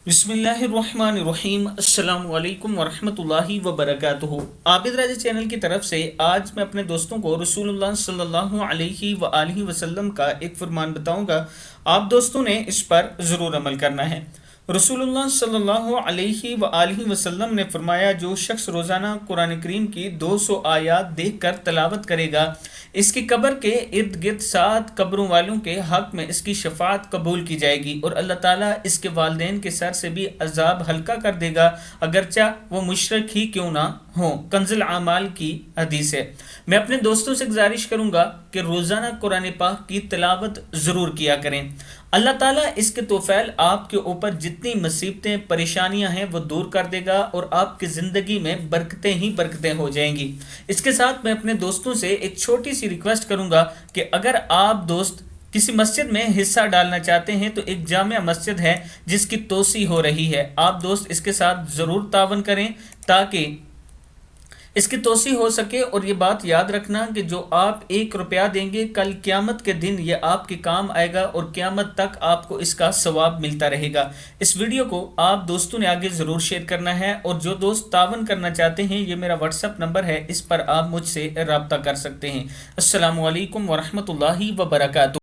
बिस्मिल्लाहिर्रहमानिर्रहीम। अस्सलाम वालेकुम वरहमतुल्लाहि वबरकातुहू। आबिद राजा चैनल की तरफ से आज मैं अपने दोस्तों को रसूलुल्लाह सल्लल्लाहु अलैहि व आलिहि वसल्लम का एक फरमान बताऊंगा। आप दोस्तों ने इस पर ज़रूर अमल करना है। रसूलुल्लाह सल्लल्लाहु अलैहि व आलिहि वसल्लम ने फरमाया, जो शख्स रोज़ाना कुरान करीम की 200 आयात देख कर तलावत करेगा, इसकी कब्र के इर्द गिर्द 7 कब्रों वालों के हक में इसकी शफात कबूल की जाएगी और अल्लाह ताला इसके वालिदैन के सर से भी अजाब हल्का कर देगा, अगरचा वो मुशरिक ही क्यों ना हो। कंजुल आमाल की हदीस है। मैं अपने दोस्तों से गुजारिश करूंगा कि रोज़ाना कुरान पाक की तिलावत ज़रूर किया करें। अल्लाह ताला इसके तोफ़ैल आपके ऊपर जितनी मुसीबतें परेशानियां हैं वो दूर कर देगा और आपकी ज़िंदगी में बरकतें ही बरकतें हो जाएंगी। इसके साथ मैं अपने दोस्तों से एक छोटी सी रिक्वेस्ट करूंगा कि अगर आप दोस्त किसी मस्जिद में हिस्सा डालना चाहते हैं तो एक जामिया मस्जिद है जिसकी तोसी हो रही है। आप दोस्त इसके साथ ज़रूर तावन करें ताकि इसकी तोसी हो सके। और ये बात याद रखना कि जो आप 1 रुपया देंगे, कल क़यामत के दिन ये आपके काम आएगा और क़यामत तक आपको इसका सवाब मिलता रहेगा। इस वीडियो को आप दोस्तों ने आगे ज़रूर शेयर करना है और जो दोस्त तावन करना चाहते हैं, ये मेरा व्हाट्सअप नंबर है, इस पर आप मुझसे रब्ता कर सकते हैं। अस्सलामु अलैकुम वरहमतुल्लाहि वबरकातुहू।